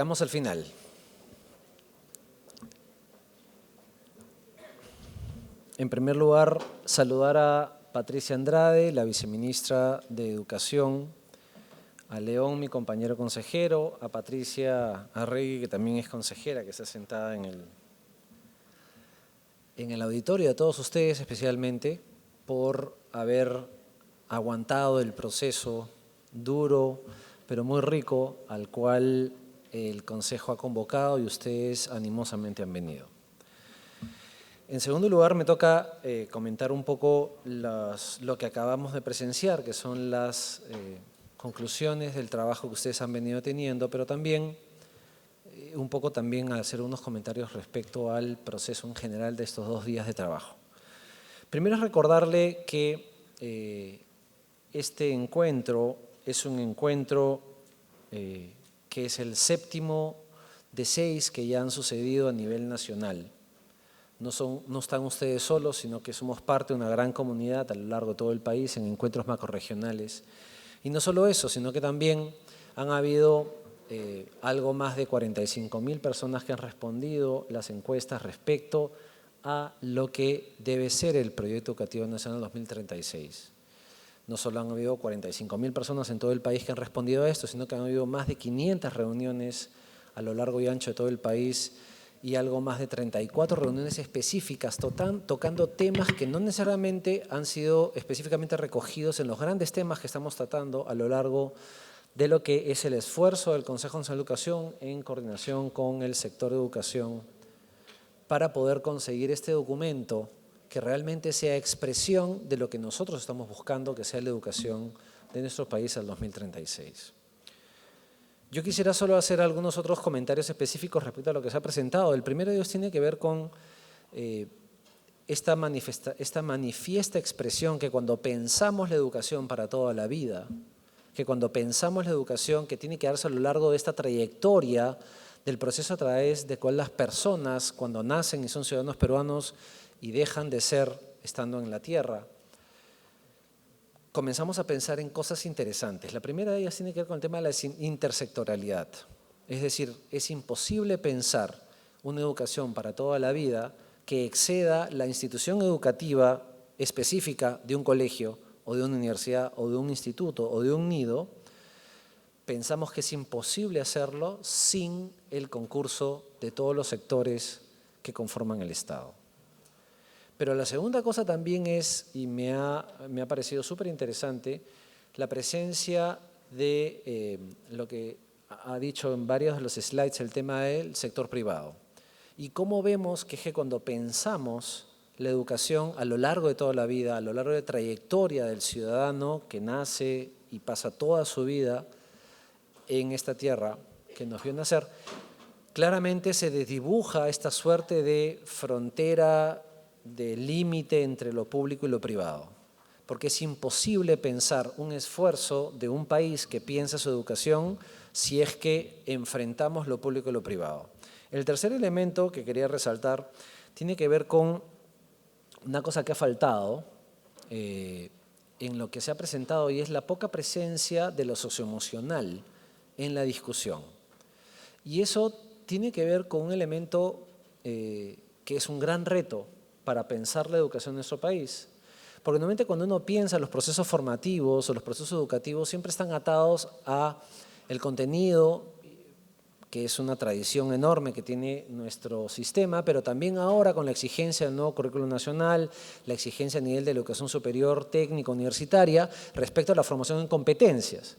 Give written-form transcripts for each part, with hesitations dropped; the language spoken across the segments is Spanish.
Llegamos al final. En primer lugar, saludar a Patricia Andrade, la viceministra de Educación, a León, mi compañero consejero, a Patricia Arregui, que también es consejera, que está sentada en el auditorio, a todos ustedes especialmente, por haber aguantado el proceso duro, pero muy rico, al cual el Consejo ha convocado y ustedes animosamente han venido. En segundo lugar, me toca comentar un poco lo que acabamos de presenciar, que son las conclusiones del trabajo que ustedes han venido teniendo, pero también un poco también hacer unos comentarios respecto al proceso en general de estos 2 días de trabajo. Primero es recordarle que este encuentro es un encuentro que es el 7º de 6 que ya han sucedido a nivel nacional. No están ustedes solos, sino que somos parte de una gran comunidad a lo largo de todo el país en encuentros macrorregionales. Y no solo eso, sino que también han habido algo más de 45.000 personas que han respondido las encuestas respecto a lo que debe ser el Proyecto Educativo Nacional 2036. No solo han habido 45.000 personas en todo el país que han respondido a esto, sino que han habido más de 500 reuniones a lo largo y ancho de todo el país y algo más de 34 reuniones específicas tocando temas que no necesariamente han sido específicamente recogidos en los grandes temas que estamos tratando a lo largo de lo que es el esfuerzo del Consejo Nacional de Educación en coordinación con el sector de educación para poder conseguir este documento que realmente sea expresión de lo que nosotros estamos buscando, que sea la educación de nuestro país al 2036. Yo quisiera solo hacer algunos otros comentarios específicos respecto a lo que se ha presentado. El primero de ellos tiene que ver con esta manifiesta expresión que cuando pensamos la educación para toda la vida, que cuando pensamos la educación que tiene que darse a lo largo de esta trayectoria del proceso a través de cual las personas cuando nacen y son ciudadanos peruanos y dejan de ser estando en la tierra, comenzamos a pensar en cosas interesantes. La primera de ellas tiene que ver con el tema de la intersectorialidad. Es decir, es imposible pensar una educación para toda la vida que exceda la institución educativa específica de un colegio o de una universidad o de un instituto o de un nido. Pensamos que es imposible hacerlo sin el concurso de todos los sectores que conforman el Estado. Pero la segunda cosa también es, y me ha parecido súper interesante, la presencia de lo que ha dicho en varios de los slides el tema del sector privado. Y cómo vemos que cuando pensamos la educación a lo largo de toda la vida, a lo largo de la trayectoria del ciudadano que nace y pasa toda su vida en esta tierra que nos vio nacer, claramente se desdibuja esta suerte de frontera, de límite entre lo público y lo privado, porque es imposible pensar un esfuerzo de un país que piensa su educación si es que enfrentamos lo público y lo privado. El tercer elemento que quería resaltar tiene que ver con una cosa que ha faltado en lo que se ha presentado y es la poca presencia de lo socioemocional en la discusión. Y eso tiene que ver con un elemento que es un gran reto para pensar la educación en nuestro país. Porque normalmente cuando uno piensa los procesos formativos o los procesos educativos siempre están atados a el contenido, que es una tradición enorme que tiene nuestro sistema, pero también ahora con la exigencia del nuevo currículo nacional, la exigencia a nivel de la educación superior, técnica, universitaria, respecto a la formación en competencias.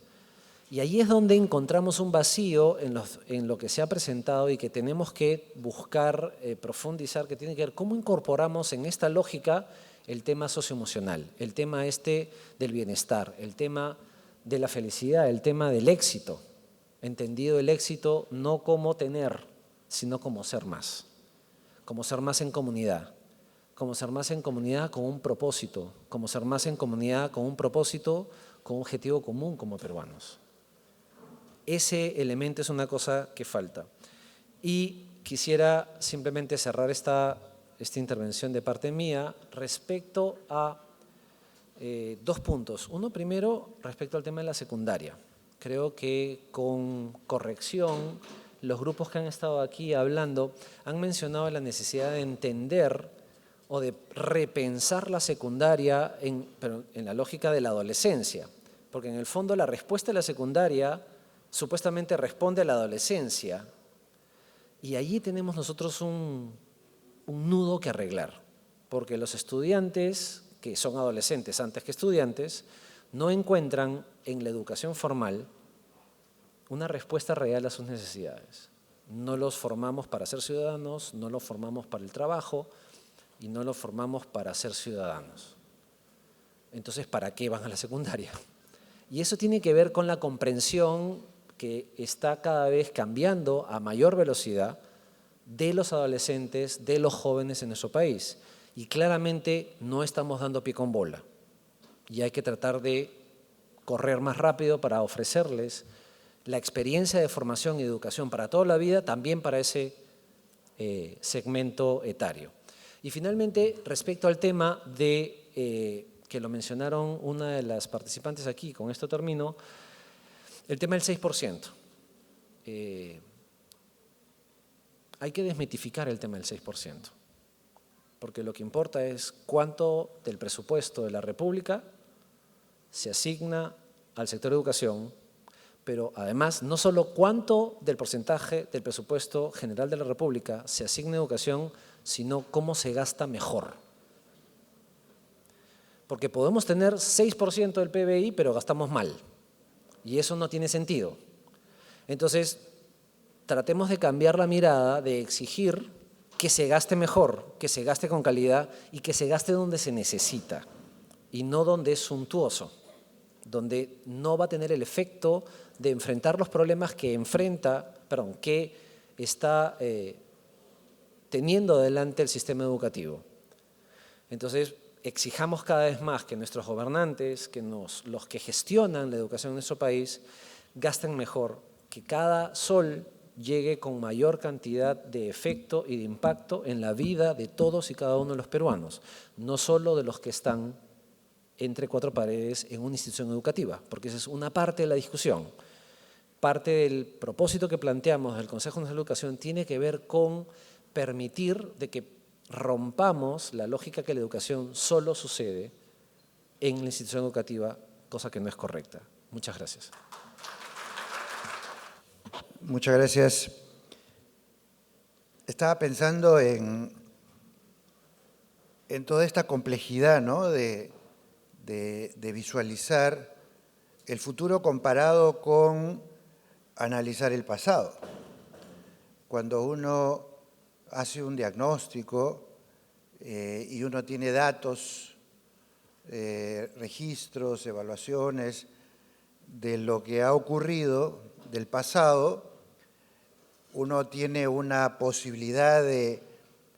Y ahí es donde encontramos un vacío en lo que se ha presentado y que tenemos que buscar profundizar, que tiene que ver cómo incorporamos en esta lógica el tema socioemocional, el tema del bienestar, el tema de la felicidad, el tema del éxito, entendido el éxito no como tener, sino como ser más en comunidad, como ser más en comunidad con un propósito, como ser más en comunidad con un propósito, con un objetivo común como peruanos. Ese elemento es una cosa que falta. Y quisiera simplemente cerrar esta intervención de parte mía respecto a 2 puntos. Uno primero, respecto al tema de la secundaria. Creo que con corrección los grupos que han estado aquí hablando han mencionado la necesidad de entender o de repensar la secundaria pero en la lógica de la adolescencia. Porque en el fondo la respuesta de la secundaria supuestamente responde a la adolescencia. Y allí tenemos nosotros un nudo que arreglar. Porque los estudiantes, que son adolescentes antes que estudiantes, no encuentran en la educación formal una respuesta real a sus necesidades. No los formamos para ser ciudadanos, no los formamos para el trabajo y no los formamos para ser ciudadanos. Entonces, ¿para qué van a la secundaria? Y eso tiene que ver con la comprensión que está cada vez cambiando a mayor velocidad de los adolescentes, de los jóvenes en nuestro país. Y claramente no estamos dando pie con bola. Y hay que tratar de correr más rápido para ofrecerles la experiencia de formación y educación para toda la vida, también para ese segmento etario. Y finalmente, respecto al tema de, que lo mencionaron una de las participantes aquí, con esto termino, el tema del 6%. Hay que desmitificar el tema del 6%, porque lo que importa es cuánto del presupuesto de la República se asigna al sector educación, pero además no solo cuánto del porcentaje del presupuesto general de la República se asigna a educación, sino cómo se gasta mejor. Porque podemos tener 6% del PBI, pero gastamos mal, y eso no tiene sentido. Entonces, tratemos de cambiar la mirada, de exigir que se gaste mejor, que se gaste con calidad y que se gaste donde se necesita, y no donde es suntuoso, donde no va a tener el efecto de enfrentar los problemas que está teniendo adelante el sistema educativo. Entonces, exijamos cada vez más que nuestros gobernantes, los que gestionan la educación en nuestro país, gasten mejor, que cada sol llegue con mayor cantidad de efecto y de impacto en la vida de todos y cada uno de los peruanos, no solo de los que están entre cuatro paredes en una institución educativa, porque esa es una parte de la discusión. Parte del propósito que planteamos del Consejo Nacional de Educación tiene que ver con permitir de que rompamos la lógica que la educación solo sucede en la institución educativa, cosa que no es correcta. Muchas gracias. Muchas gracias. Estaba pensando en toda esta complejidad, ¿no?, de visualizar el futuro comparado con analizar el pasado. Cuando uno hace un diagnóstico y uno tiene datos, registros, evaluaciones de lo que ha ocurrido del pasado, uno tiene una posibilidad de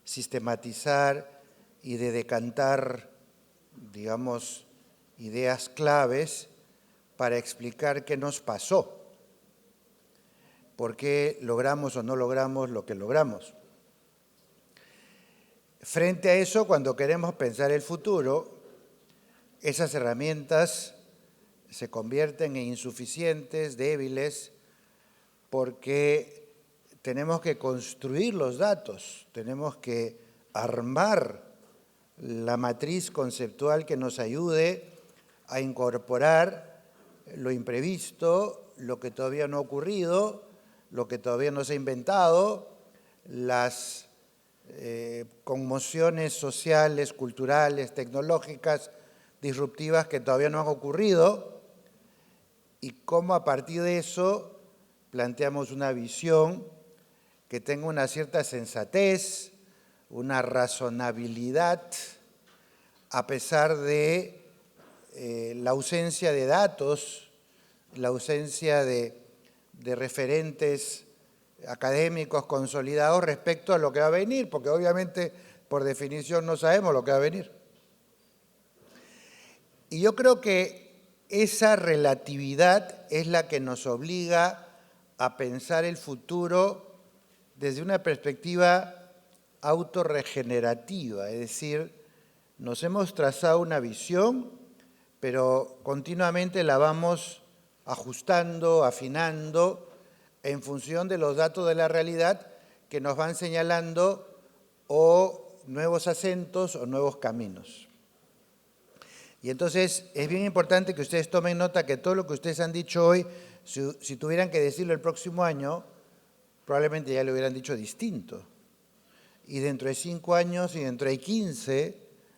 sistematizar y de decantar, digamos, ideas claves para explicar qué nos pasó, por qué logramos o no logramos lo que logramos. Frente a eso, cuando queremos pensar el futuro, esas herramientas se convierten en insuficientes, débiles, porque tenemos que construir los datos, tenemos que armar la matriz conceptual que nos ayude a incorporar lo imprevisto, lo que todavía no ha ocurrido, lo que todavía no se ha inventado, las conmociones sociales, culturales, tecnológicas, disruptivas que todavía no han ocurrido, y cómo a partir de eso planteamos una visión que tenga una cierta sensatez, una razonabilidad, a pesar de la ausencia de datos, la ausencia de referentes académicos consolidados respecto a lo que va a venir, porque obviamente, por definición, no sabemos lo que va a venir. Y yo creo que esa relatividad es la que nos obliga a pensar el futuro desde una perspectiva autorregenerativa, es decir, nos hemos trazado una visión, pero continuamente la vamos ajustando, afinando, en función de los datos de la realidad que nos van señalando o nuevos acentos o nuevos caminos. Y entonces es bien importante que ustedes tomen nota que todo lo que ustedes han dicho hoy, si tuvieran que decirlo el próximo año, probablemente ya lo hubieran dicho distinto. Y dentro de 5 años y dentro de 15,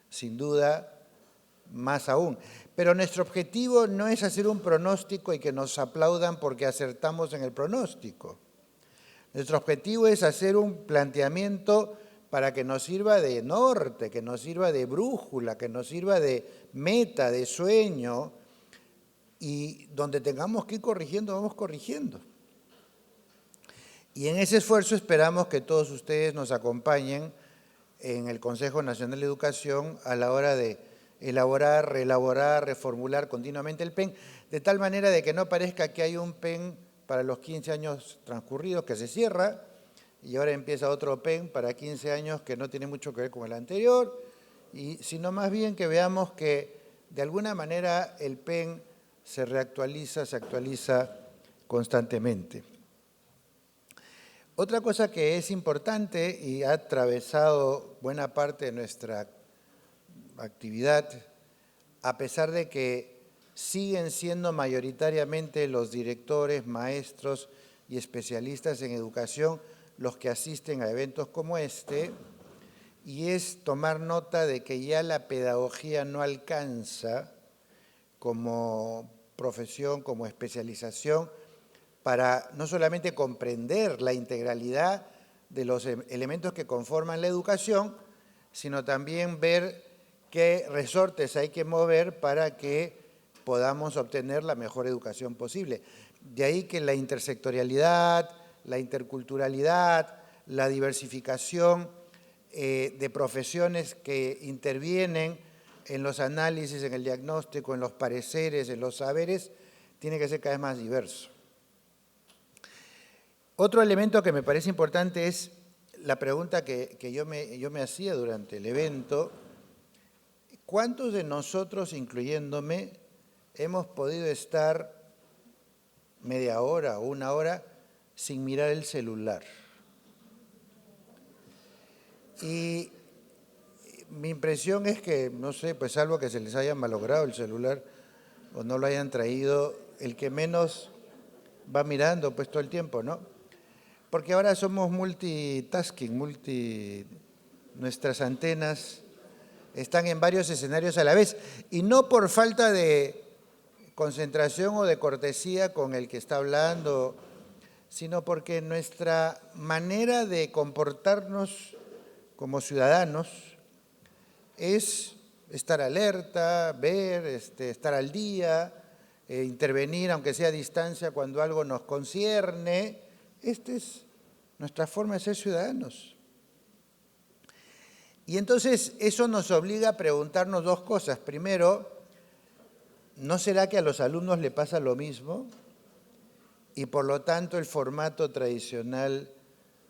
sin duda, más aún. Pero nuestro objetivo no es hacer un pronóstico y que nos aplaudan porque acertamos en el pronóstico. Nuestro objetivo es hacer un planteamiento para que nos sirva de norte, que nos sirva de brújula, que nos sirva de meta, de sueño, y donde tengamos que ir corrigiendo, vamos corrigiendo. Y en ese esfuerzo esperamos que todos ustedes nos acompañen en el Consejo Nacional de Educación a la hora de elaborar, reelaborar, reformular continuamente el PEN, de tal manera de que no parezca que hay un PEN para los 15 años transcurridos que se cierra y ahora empieza otro PEN para 15 años que no tiene mucho que ver con el anterior, sino más bien que veamos que de alguna manera el PEN se reactualiza, se actualiza constantemente. Otra cosa que es importante y ha atravesado buena parte de nuestra actividad, a pesar de que siguen siendo mayoritariamente los directores, maestros y especialistas en educación los que asisten a eventos como este, y es tomar nota de que ya la pedagogía no alcanza como profesión, como especialización, para no solamente comprender la integralidad de los elementos que conforman la educación, sino también ver qué resortes hay que mover para que podamos obtener la mejor educación posible. De ahí que la intersectorialidad, la interculturalidad, la diversificación de profesiones que intervienen en los análisis, en el diagnóstico, en los pareceres, en los saberes, tiene que ser cada vez más diverso. Otro elemento que me parece importante es la pregunta que yo me hacía durante el evento: ¿cuántos de nosotros, incluyéndome, hemos podido estar media hora o una hora sin mirar el celular? Y mi impresión es que, no sé, pues salvo que se les haya malogrado el celular o no lo hayan traído, el que menos va mirando pues todo el tiempo, ¿no? Porque ahora somos multitasking, nuestras antenas están en varios escenarios a la vez, y no por falta de concentración o de cortesía con el que está hablando, sino porque nuestra manera de comportarnos como ciudadanos es estar alerta, ver, estar al día, intervenir aunque sea a distancia cuando algo nos concierne. Esta es nuestra forma de ser ciudadanos. Y entonces eso nos obliga a preguntarnos dos cosas. Primero, ¿no será que a los alumnos le pasa lo mismo? Y por lo tanto el formato tradicional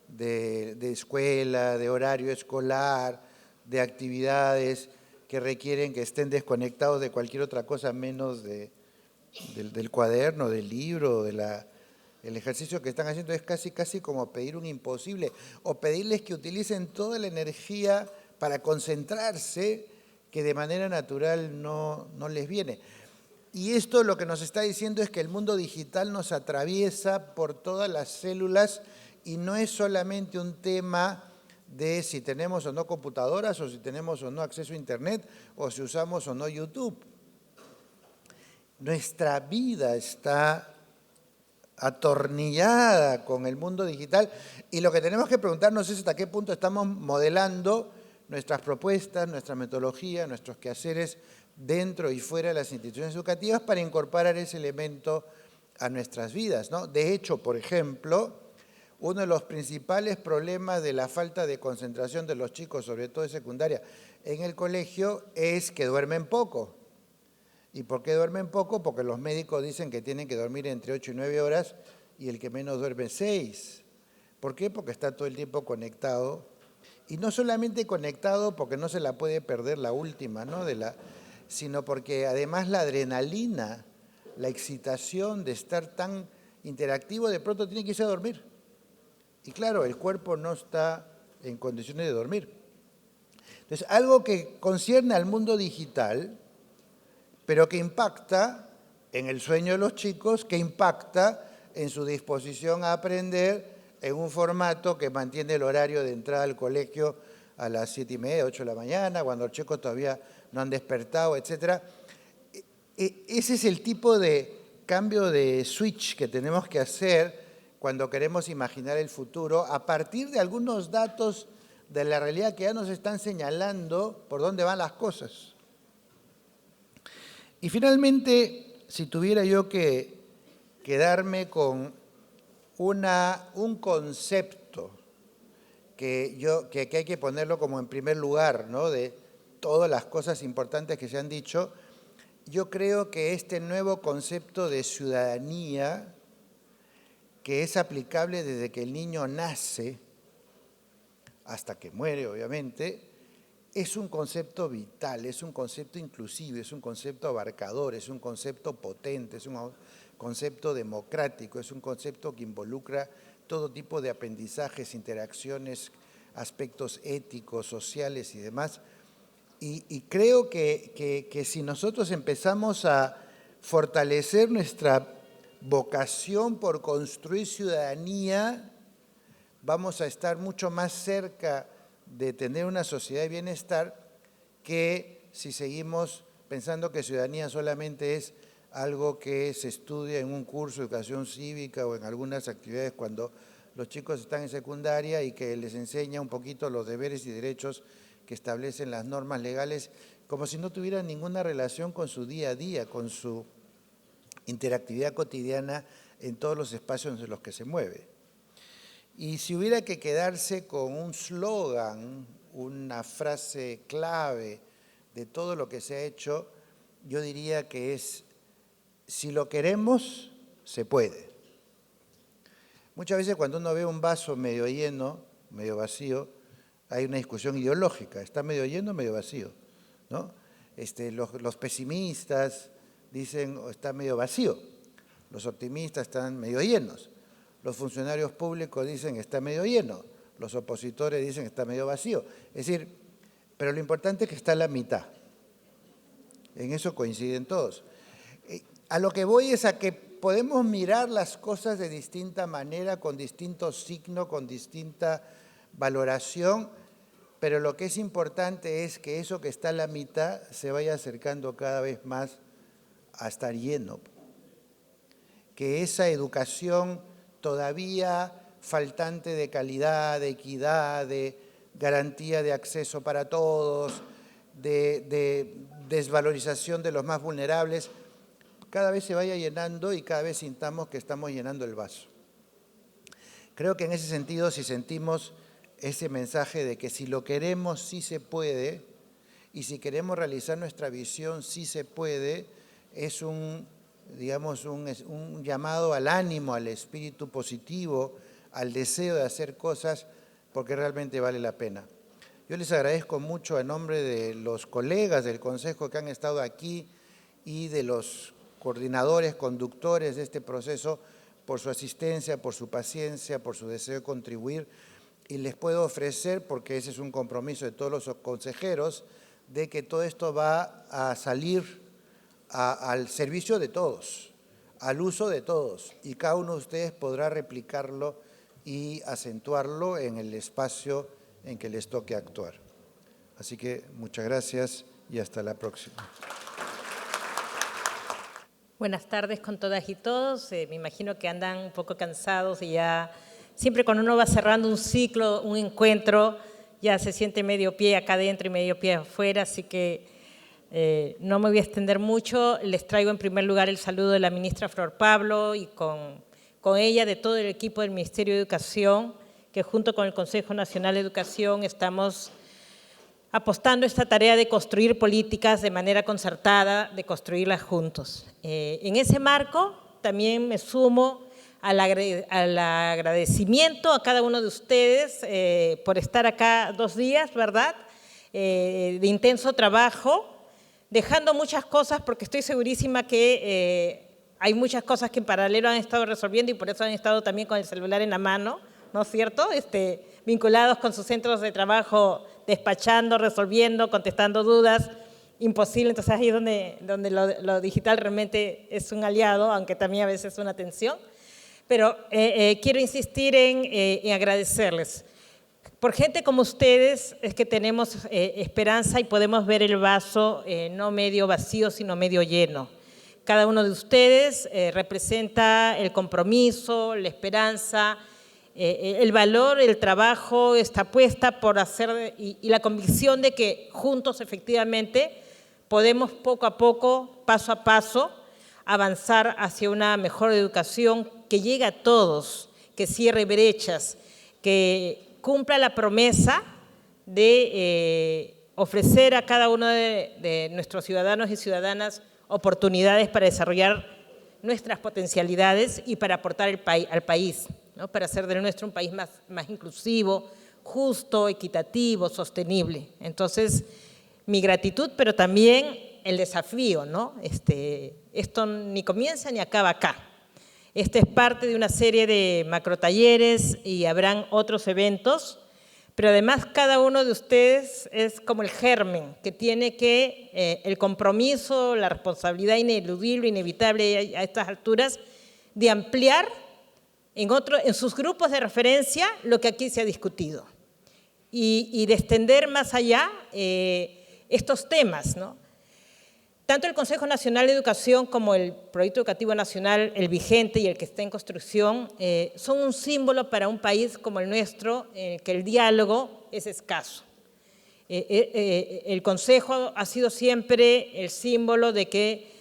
de escuela, de horario escolar, de actividades que requieren que estén desconectados de cualquier otra cosa menos del cuaderno, del libro, el ejercicio que están haciendo es casi como pedir un imposible, o pedirles que utilicen toda la energía para concentrarse que de manera natural no les viene. Y esto lo que nos está diciendo es que el mundo digital nos atraviesa por todas las células y no es solamente un tema de si tenemos o no computadoras, o si tenemos o no acceso a Internet, o si usamos o no YouTube. Nuestra vida está atornillada con el mundo digital y lo que tenemos que preguntarnos es hasta qué punto estamos modelando nuestras propuestas, nuestra metodología, nuestros quehaceres dentro y fuera de las instituciones educativas para incorporar ese elemento a nuestras vidas, ¿no? De hecho, por ejemplo, uno de los principales problemas de la falta de concentración de los chicos, sobre todo de secundaria, en el colegio es que duermen poco. ¿Y por qué duermen poco? Porque los médicos dicen que tienen que dormir entre 8 y 9 horas y el que menos duerme 6. ¿Por qué? Porque está todo el tiempo conectado. Y no solamente conectado porque no se la puede perder la última, ¿no? sino porque además la adrenalina, la excitación de estar tan interactivo, de pronto tiene que irse a dormir. Y claro, el cuerpo no está en condiciones de dormir. Entonces, algo que concierne al mundo digital, pero que impacta en el sueño de los chicos, que impacta en su disposición a aprender en un formato que mantiene el horario de entrada al colegio a las 7:30, 8 de la mañana, cuando los chicos todavía no han despertado, etc. Ese es el tipo de cambio de switch que tenemos que hacer cuando queremos imaginar el futuro, a partir de algunos datos de la realidad que ya nos están señalando por dónde van las cosas. Y finalmente, si tuviera yo que quedarme con un concepto que hay que ponerlo como en primer lugar, ¿no?, de todas las cosas importantes que se han dicho, yo creo que este nuevo concepto de ciudadanía, que es aplicable desde que el niño nace hasta que muere, obviamente, es un concepto vital, es un concepto inclusivo, es un concepto abarcador, es un concepto potente, es un concepto democrático, es un concepto que involucra todo tipo de aprendizajes, interacciones, aspectos éticos, sociales y demás. Y creo que si nosotros empezamos a fortalecer nuestra vocación por construir ciudadanía, vamos a estar mucho más cerca de tener una sociedad de bienestar que si seguimos pensando que ciudadanía solamente es algo que se estudia en un curso de educación cívica o en algunas actividades cuando los chicos están en secundaria y que les enseña un poquito los deberes y derechos que establecen las normas legales, como si no tuvieran ninguna relación con su día a día, con su interactividad cotidiana en todos los espacios en los que se mueve. Y si hubiera que quedarse con un slogan, una frase clave de todo lo que se ha hecho, yo diría que es: si lo queremos, se puede. Muchas veces cuando uno ve un vaso medio lleno, medio vacío, hay una discusión ideológica, está medio lleno, medio vacío, ¿no? Los pesimistas dicen está medio vacío, los optimistas están medio llenos, los funcionarios públicos dicen está medio lleno, los opositores dicen está medio vacío. Es decir, pero lo importante es que está a la mitad. En eso coinciden todos. A lo que voy es a que podemos mirar las cosas de distinta manera, con distintos signos, con distinta valoración, pero lo que es importante es que eso que está a la mitad se vaya acercando cada vez más a estar lleno. Que esa educación todavía faltante de calidad, de equidad, de garantía de acceso para todos, de desvalorización de los más vulnerables, cada vez se vaya llenando y cada vez sintamos que estamos llenando el vaso. Creo que en ese sentido, si sentimos ese mensaje de que si lo queremos, sí se puede, y si queremos realizar nuestra visión, sí se puede, es un llamado al ánimo, al espíritu positivo, al deseo de hacer cosas, porque realmente vale la pena. Yo les agradezco mucho en nombre de los colegas del Consejo que han estado aquí y de los coordinadores, conductores de este proceso, por su asistencia, por su paciencia, por su deseo de contribuir. Y les puedo ofrecer, porque ese es un compromiso de todos los consejeros, de que todo esto va a salir al servicio de todos, al uso de todos, y cada uno de ustedes podrá replicarlo y acentuarlo en el espacio en que les toque actuar. Así que muchas gracias y hasta la próxima. Buenas tardes con todas y todos. Me imagino que andan un poco cansados y ya siempre cuando uno va cerrando un ciclo, un encuentro, ya se siente medio pie acá adentro y medio pie afuera, así que no me voy a extender mucho. Les traigo en primer lugar el saludo de la ministra Flor Pablo y con ella de todo el equipo del Ministerio de Educación, que junto con el Consejo Nacional de Educación estamos apostando a esta tarea de construir políticas de manera concertada, de construirlas juntos. En ese marco también me sumo al agradecimiento a cada uno de ustedes por estar acá 2 días, ¿verdad? De intenso trabajo, dejando muchas cosas porque estoy segurísima que hay muchas cosas que en paralelo han estado resolviendo y por eso han estado también con el celular en la mano, ¿no es cierto? Vinculados con sus centros de trabajo, despachando, resolviendo, contestando dudas, imposible. Entonces ahí es donde lo digital realmente es un aliado, aunque también a veces es una tensión. Pero quiero insistir en agradecerles. Por gente como ustedes es que tenemos esperanza y podemos ver el vaso no medio vacío, sino medio lleno. Cada uno de ustedes representa el compromiso, la esperanza, el valor, el trabajo, esta apuesta por hacer y la convicción de que juntos efectivamente podemos poco a poco, paso a paso, avanzar hacia una mejor educación que llegue a todos, que cierre brechas, que cumpla la promesa de ofrecer a cada uno de nuestros ciudadanos y ciudadanas oportunidades para desarrollar nuestras potencialidades y para aportar al país, ¿no? Para hacer del nuestro un país más inclusivo, justo, equitativo, sostenible. Entonces, mi gratitud, pero también el desafío, ¿no? Esto ni comienza ni acaba acá. Este es parte de una serie de macrotalleres y habrán otros eventos, pero además cada uno de ustedes es como el germen que tiene que el compromiso, la responsabilidad ineludible, inevitable a estas alturas, de ampliar en sus grupos de referencia lo que aquí se ha discutido y de extender más allá estos temas, ¿no? Tanto el Consejo Nacional de Educación como el Proyecto Educativo Nacional, el vigente y el que está en construcción, son un símbolo para un país como el nuestro, en el que el diálogo es escaso. El Consejo ha sido siempre el símbolo de que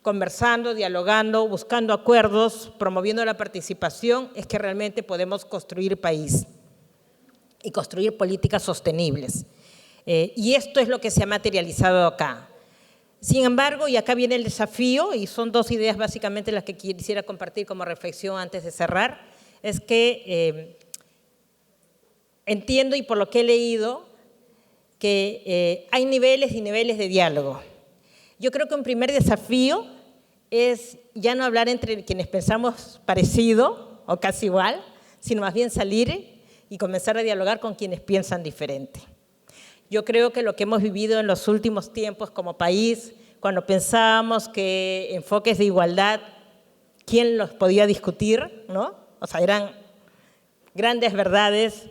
conversando, dialogando, buscando acuerdos, promoviendo la participación, es que realmente podemos construir país y construir políticas sostenibles. Y esto es lo que se ha materializado acá. Sin embargo, y acá viene el desafío, y son dos ideas básicamente las que quisiera compartir como reflexión antes de cerrar, es que entiendo y por lo que he leído que hay niveles y niveles de diálogo. Yo creo que un primer desafío es ya no hablar entre quienes pensamos parecido o casi igual, sino más bien salir y comenzar a dialogar con quienes piensan diferente. Yo creo que lo que hemos vivido en los últimos tiempos como país, cuando pensábamos que enfoques de igualdad, ¿quién los podía discutir? ¿No? O sea, eran grandes verdades,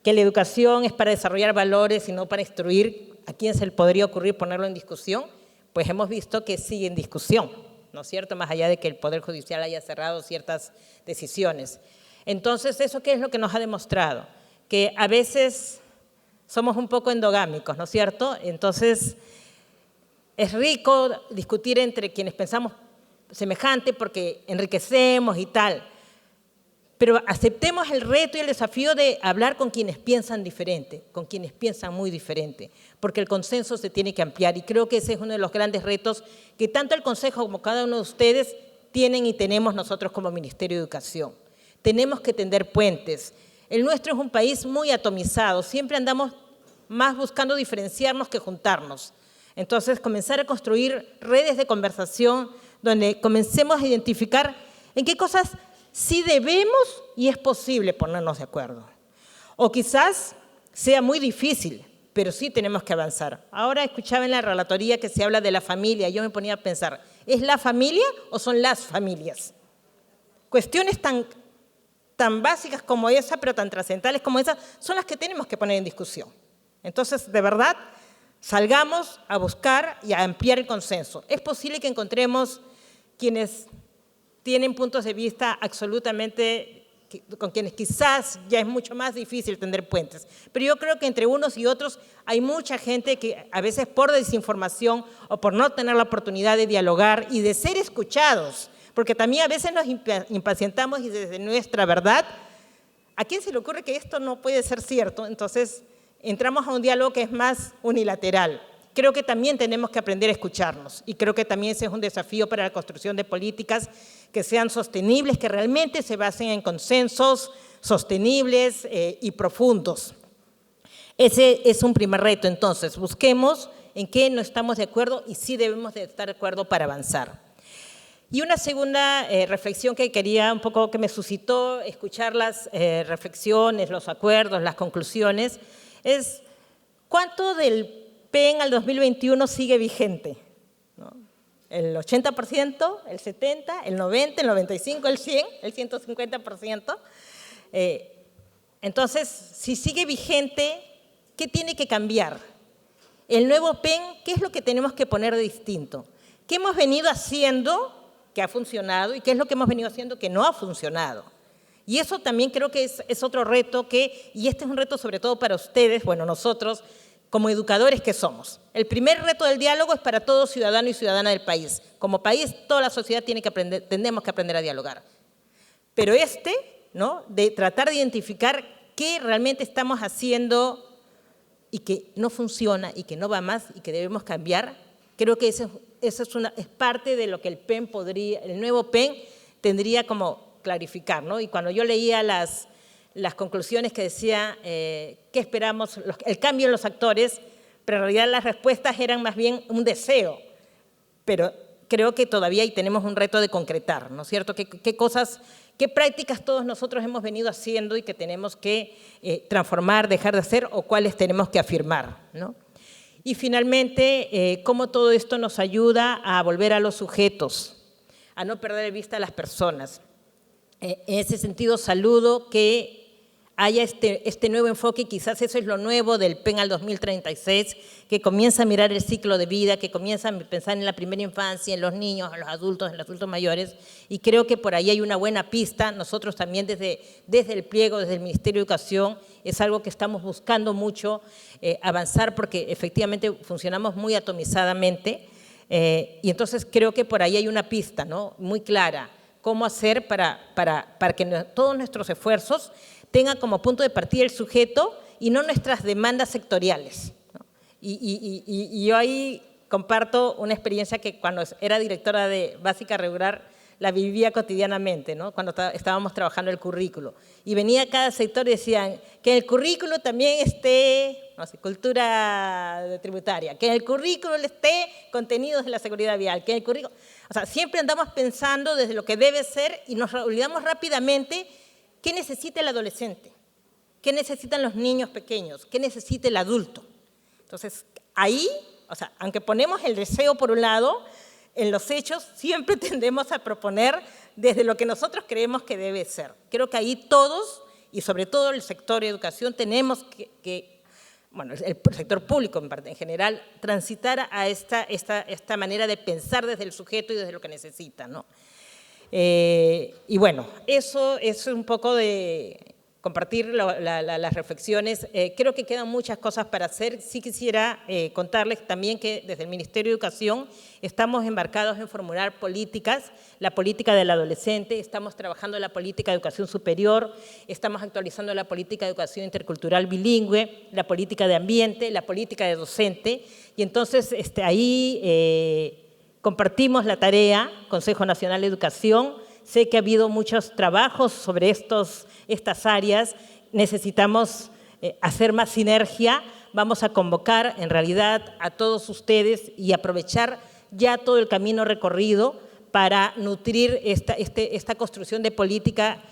que la educación es para desarrollar valores y no para instruir. ¿A quién se le podría ocurrir ponerlo en discusión? Pues hemos visto que sigue en discusión, ¿no es cierto? Más allá de que el Poder Judicial haya cerrado ciertas decisiones. Entonces, ¿eso qué es lo que nos ha demostrado? Que a veces somos un poco endogámicos, ¿no es cierto? Entonces, es rico discutir entre quienes pensamos semejante porque enriquecemos y tal, pero aceptemos el reto y el desafío de hablar con quienes piensan diferente, con quienes piensan muy diferente, porque el consenso se tiene que ampliar y creo que ese es uno de los grandes retos que tanto el Consejo como cada uno de ustedes tienen y tenemos nosotros como Ministerio de Educación. Tenemos que tender puentes. El nuestro es un país muy atomizado, siempre andamos más buscando diferenciarnos que juntarnos. Entonces, comenzar a construir redes de conversación donde comencemos a identificar en qué cosas sí debemos y es posible ponernos de acuerdo. O quizás sea muy difícil, pero sí tenemos que avanzar. Ahora escuchaba en la relatoría que se habla de la familia, yo me ponía a pensar, ¿es la familia o son las familias? Cuestiones tan básicas como esa, pero tan trascendentales como esa, son las que tenemos que poner en discusión. Entonces, de verdad, salgamos a buscar y a ampliar el consenso. Es posible que encontremos quienes tienen puntos de vista absolutamente, con quienes quizás ya es mucho más difícil tender puentes. Pero yo creo que entre unos y otros hay mucha gente que a veces por desinformación o por no tener la oportunidad de dialogar y de ser escuchados, porque también a veces nos impacientamos y desde nuestra verdad, ¿a quién se le ocurre que esto no puede ser cierto? Entonces, entramos a un diálogo que es más unilateral. Creo que también tenemos que aprender a escucharnos y creo que también ese es un desafío para la construcción de políticas que sean sostenibles, que realmente se basen en consensos sostenibles y profundos. Ese es un primer reto. Entonces, busquemos en qué no estamos de acuerdo y sí debemos de estar de acuerdo para avanzar. Y una segunda reflexión que quería un poco, que me suscitó escuchar las reflexiones, los acuerdos, las conclusiones, es cuánto del PEN al 2021 sigue vigente, ¿no? El 80%, el 70%, el 90%, el 95%, el 100%, el 150%. Entonces, si sigue vigente, ¿qué tiene que cambiar? El nuevo PEN, ¿qué es lo que tenemos que poner de distinto? ¿Qué hemos venido haciendo que ha funcionado y qué es lo que hemos venido haciendo que no ha funcionado? Y eso también creo que es otro reto y este es un reto sobre todo para ustedes, bueno, nosotros como educadores que somos. El primer reto del diálogo es para todo ciudadano y ciudadana del país. Como país, toda la sociedad tenemos que aprender a dialogar. Pero ¿no?, de tratar de identificar qué realmente estamos haciendo y que no funciona y que no va más y que debemos cambiar, creo que eso es parte de lo que el nuevo PEN tendría como clarificar, ¿no? Y cuando yo leía las conclusiones que decía qué esperamos, el cambio en los actores, pero en realidad las respuestas eran más bien un deseo, pero creo que todavía ahí tenemos un reto de concretar, ¿no es cierto? ¿Qué prácticas todos nosotros hemos venido haciendo y que tenemos que transformar, dejar de hacer o cuáles tenemos que afirmar, ¿no? Y finalmente, cómo todo esto nos ayuda a volver a los sujetos, a no perder de vista a las personas. En ese sentido, saludo que haya este nuevo enfoque, y quizás eso es lo nuevo del PEN al 2036, que comienza a mirar el ciclo de vida, que comienza a pensar en la primera infancia, en los niños, en los adultos mayores, y creo que por ahí hay una buena pista. Nosotros también desde el pliego, desde el Ministerio de Educación, es algo que estamos buscando mucho avanzar, porque efectivamente funcionamos muy atomizadamente, y entonces creo que por ahí hay una pista, ¿no?, muy clara, cómo hacer para que todos nuestros esfuerzos tengan como punto de partida el sujeto y no nuestras demandas sectoriales, ¿no? Y yo ahí comparto una experiencia que cuando era directora de Básica Regular la vivía cotidianamente, ¿no?, cuando estábamos trabajando el currículo. Y venía cada sector y decían que en el currículo también esté, no sé, cultura tributaria, que en el currículo esté contenidos de la seguridad vial, que en el currículo… O sea, siempre andamos pensando desde lo que debe ser y nos olvidamos rápidamente qué necesita el adolescente, qué necesitan los niños pequeños, qué necesita el adulto. Entonces, ahí, o sea, aunque ponemos el deseo por un lado, en los hechos siempre tendemos a proponer desde lo que nosotros creemos que debe ser. Creo que ahí todos, y sobre todo el sector de educación, tenemos bueno, el sector público en general, transitar a esta manera de pensar desde el sujeto y desde lo que necesita, ¿no? Y bueno, eso es un poco de compartir las reflexiones. Creo que quedan muchas cosas para hacer. Sí quisiera contarles también que desde el Ministerio de Educación estamos embarcados en formular políticas, la política del adolescente, estamos trabajando en la política de educación superior, estamos actualizando la política de educación intercultural bilingüe, la política de ambiente, la política de docente, y entonces ahí compartimos la tarea, Consejo Nacional de Educación. Sé que ha habido muchos trabajos sobre estas áreas, necesitamos hacer más sinergia, vamos a convocar en realidad a todos ustedes y aprovechar ya todo el camino recorrido para nutrir esta construcción de política,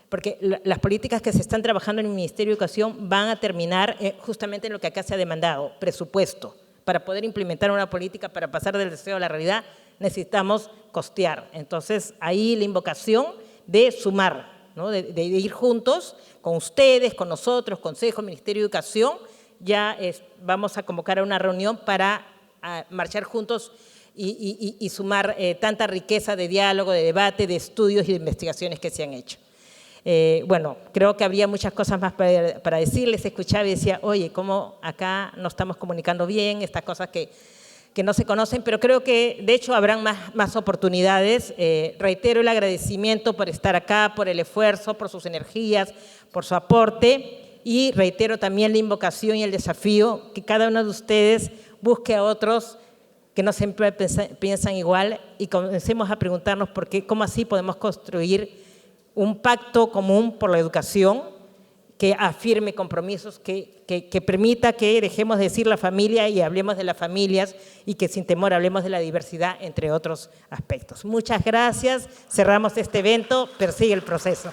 porque las políticas que se están trabajando en el Ministerio de Educación van a terminar justamente en lo que acá se ha demandado, presupuesto. Para poder implementar una política, para pasar del deseo a la realidad, necesitamos costear. Entonces, ahí la invocación de sumar, ¿no?, de ir juntos con ustedes, con nosotros, Consejo, Ministerio de Educación. Ya vamos a convocar a una reunión para marchar juntos y sumar tanta riqueza de diálogo, de debate, de estudios y de investigaciones que se han hecho. Bueno, creo que habría muchas cosas más para decirles. Escuchaba y decía, oye, ¿cómo acá no estamos comunicando bien? Estas cosas que no se conocen, pero creo que de hecho habrán más oportunidades. Reitero el agradecimiento por estar acá, por el esfuerzo, por sus energías, por su aporte, y reitero también la invocación y el desafío que cada uno de ustedes busque a otros que no siempre piensan igual y comencemos a preguntarnos cómo así podemos construir un pacto común por la educación que afirme compromisos, que permita que dejemos de decir la familia y hablemos de las familias y que sin temor hablemos de la diversidad, entre otros aspectos. Muchas gracias. Cerramos este evento. Persigue el proceso.